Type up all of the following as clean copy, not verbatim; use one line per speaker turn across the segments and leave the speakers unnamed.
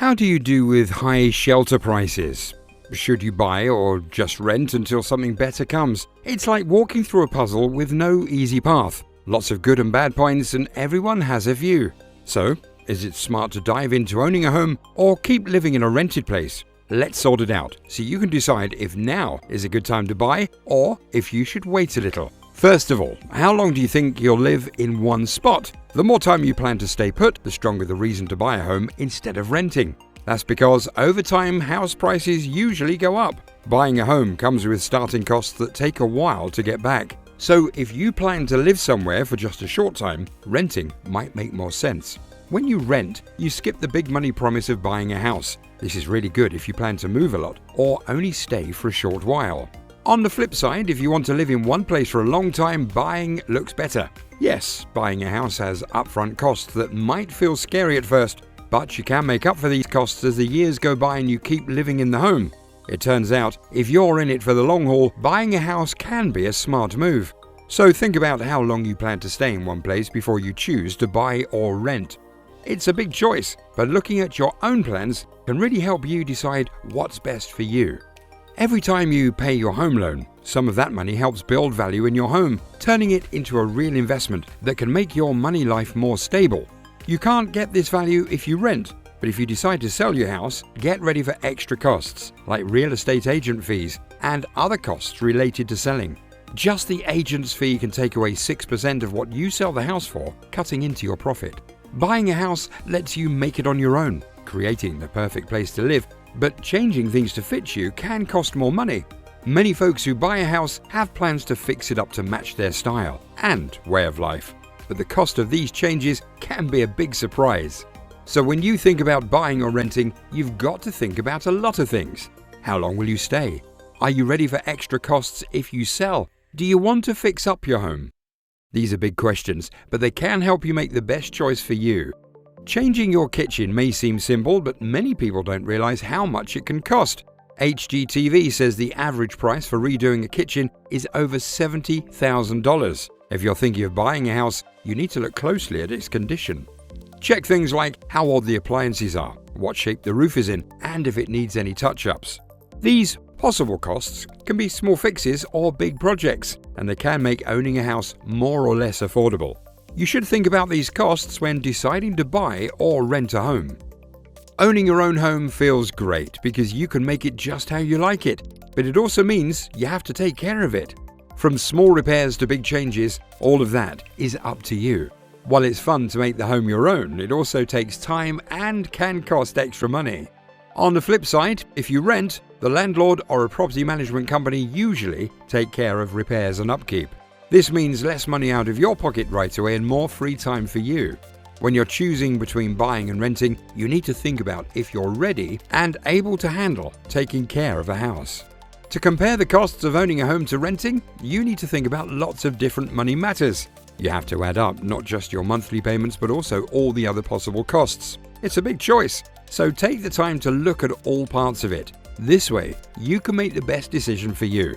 How do you do with high shelter prices? Should you buy or just rent until something better comes? It's like walking through a puzzle with no easy path. Lots of good and bad points, and everyone has a view. So, is it smart to dive into owning a home or keep living in a rented place? Let's sort it out so you can decide if now is a good time to buy or if you should wait a little. First of all, how long do you think you'll live in one spot? The more time you plan to stay put, the stronger the reason to buy a home instead of renting. That's because over time, house prices usually go up. Buying a home comes with starting costs that take a while to get back. So if you plan to live somewhere for just a short time, renting might make more sense. When you rent, you skip the big money promise of buying a house. This is really good if you plan to move a lot or only stay for a short while. On the flip side, if you want to live in one place for a long time, buying looks better. Yes, buying a house has upfront costs that might feel scary at first, but you can make up for these costs as the years go by and you keep living in the home. It turns out, if you're in it for the long haul, buying a house can be a smart move. So think about how long you plan to stay in one place before you choose to buy or rent. It's a big choice, but looking at your own plans can really help you decide what's best for you. Every time you pay your home loan, some of that money helps build value in your home, turning it into a real investment that can make your money life more stable. You can't get this value if you rent, but if you decide to sell your house, get ready for extra costs like real estate agent fees and other costs related to selling. Just the agent's fee can take away 6% of what you sell the house for, cutting into your profit. Buying a house lets you make it on your own, creating the perfect place to live, but changing things to fit you can cost more money. Many folks who buy a house have plans to fix it up to match their style and way of life, but the cost of these changes can be a big surprise. So when you think about buying or renting, you've got to think about a lot of things. How long will you stay? Are you ready for extra costs if you sell? Do you want to fix up your home? These are big questions, but they can help you make the best choice for you. Changing your kitchen may seem simple, but many people don't realize how much it can cost. HGTV says the average price for redoing a kitchen is over $70,000. If you're thinking of buying a house, you need to look closely at its condition. Check things like how old the appliances are, what shape the roof is in, and if it needs any touch-ups. These possible costs can be small fixes or big projects, and they can make owning a house more or less affordable. You should think about these costs when deciding to buy or rent a home. Owning your own home feels great because you can make it just how you like it, but it also means you have to take care of it. From small repairs to big changes, all of that is up to you. While it's fun to make the home your own, it also takes time and can cost extra money. On the flip side, if you rent, the landlord or a property management company usually take care of repairs and upkeep. This means less money out of your pocket right away and more free time for you. When you're choosing between buying and renting, you need to think about if you're ready and able to handle taking care of a house. To compare the costs of owning a home to renting, you need to think about lots of different money matters. You have to add up not just your monthly payments but also all the other possible costs. It's a big choice, so take the time to look at all parts of it. This way, you can make the best decision for you.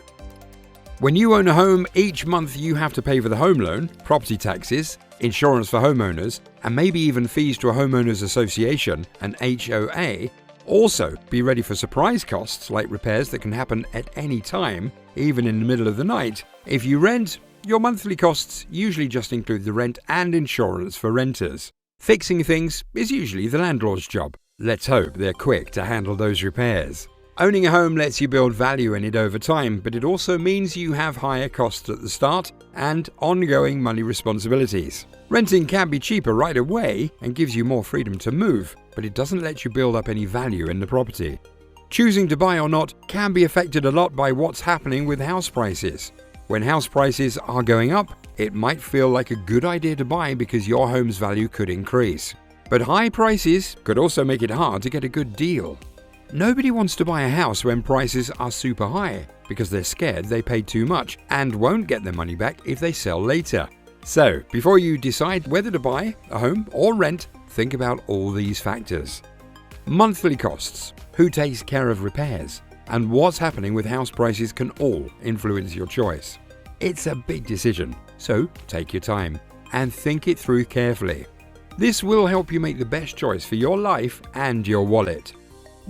When you own a home, each month you have to pay for the home loan, property taxes, insurance for homeowners, and maybe even fees to a homeowners association, an HOA. Also, be ready for surprise costs like repairs that can happen at any time, even in the middle of the night. If you rent, your monthly costs usually just include the rent and insurance for renters. Fixing things is usually the landlord's job. Let's hope they're quick to handle those repairs. Owning a home lets you build value in it over time, but it also means you have higher costs at the start and ongoing money responsibilities. Renting can be cheaper right away and gives you more freedom to move, but it doesn't let you build up any value in the property. Choosing to buy or not can be affected a lot by what's happening with house prices. When house prices are going up, it might feel like a good idea to buy because your home's value could increase. But high prices could also make it hard to get a good deal. Nobody wants to buy a house when prices are super high because they're scared they paid too much and won't get their money back if they sell later. So, before you decide whether to buy a home or rent, think about all these factors. Monthly costs, who takes care of repairs, and what's happening with house prices can all influence your choice. It's a big decision, so take your time and think it through carefully. This will help you make the best choice for your life and your wallet.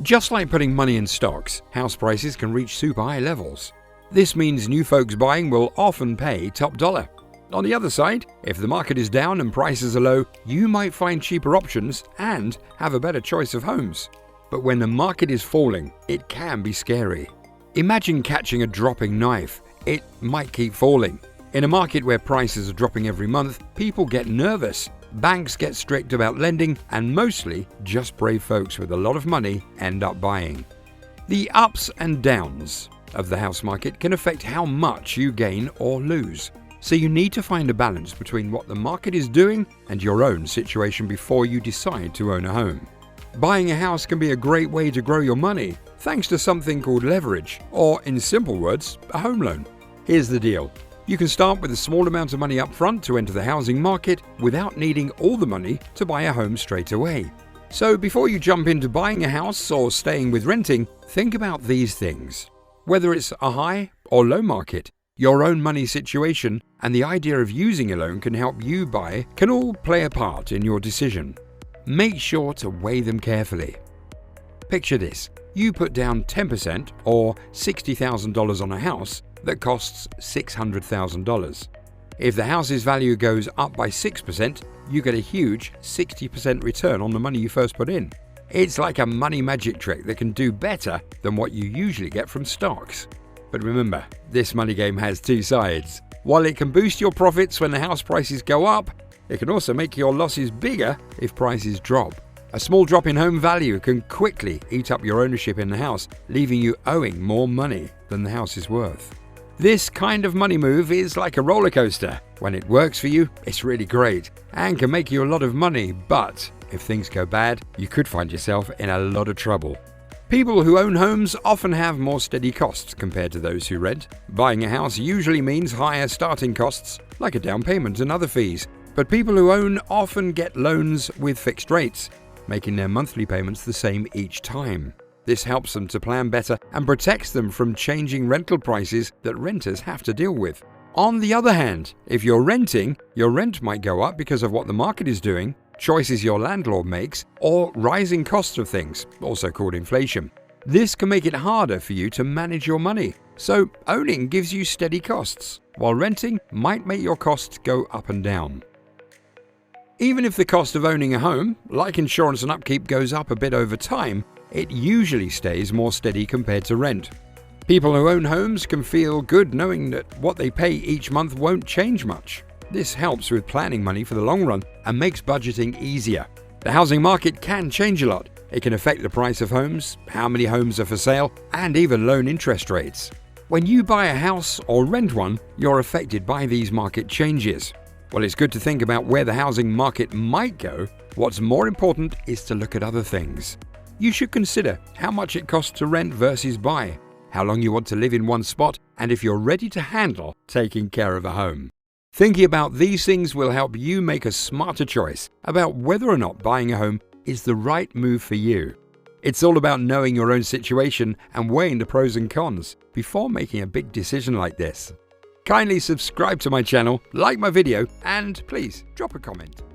Just like putting money in stocks, house prices can reach super high levels. This means new folks buying will often pay top dollar. On the other side, if the market is down and prices are low, you might find cheaper options and have a better choice of homes. But when the market is falling, it can be scary. Imagine catching a dropping knife. It might keep falling. In a market where prices are dropping every month, people get nervous. Banks get strict about lending, and mostly just brave folks with a lot of money end up buying. The ups and downs of the house market can affect how much you gain or lose. So you need to find a balance between what the market is doing and your own situation before you decide to own a home. Buying a house can be a great way to grow your money thanks to something called leverage, or in simple words, a home loan. Here's the deal. You can start with a small amount of money up front to enter the housing market without needing all the money to buy a home straight away. So before you jump into buying a house or staying with renting, think about these things. Whether it's a high or low market, your own money situation and the idea of using a loan can help you buy can all play a part in your decision. Make sure to weigh them carefully. Picture this. You put down 10% or $60,000 on a house that costs $600,000. If the house's value goes up by 6%, you get a huge 60% return on the money you first put in. It's like a money magic trick that can do better than what you usually get from stocks. But remember, this money game has two sides. While it can boost your profits when the house prices go up, it can also make your losses bigger if prices drop. A small drop in home value can quickly eat up your ownership in the house, leaving you owing more money than the house is worth. This kind of money move is like a roller coaster. When it works for you, it's really great and can make you a lot of money, but if things go bad, you could find yourself in a lot of trouble. People who own homes often have more steady costs compared to those who rent. Buying a house usually means higher starting costs, like a down payment and other fees. But people who own often get loans with fixed rates, making their monthly payments the same each time. This helps them to plan better and protects them from changing rental prices that renters have to deal with. On the other hand, if you're renting, your rent might go up because of what the market is doing, choices your landlord makes, or rising costs of things, also called inflation. This can make it harder for you to manage your money. So owning gives you steady costs, while renting might make your costs go up and down. Even if the cost of owning a home, like insurance and upkeep, goes up a bit over time, it usually stays more steady compared to rent. People who own homes can feel good knowing that what they pay each month won't change much. This helps with planning money for the long run and makes budgeting easier. The housing market can change a lot. It can affect the price of homes, how many homes are for sale, and even loan interest rates. When you buy a house or rent one, you're affected by these market changes. While it's good to think about where the housing market might go, what's more important is to look at other things. You should consider how much it costs to rent versus buy, how long you want to live in one spot, and if you're ready to handle taking care of a home. Thinking about these things will help you make a smarter choice about whether or not buying a home is the right move for you. It's all about knowing your own situation and weighing the pros and cons before making a big decision like this. Kindly subscribe to my channel, like my video, and please drop a comment.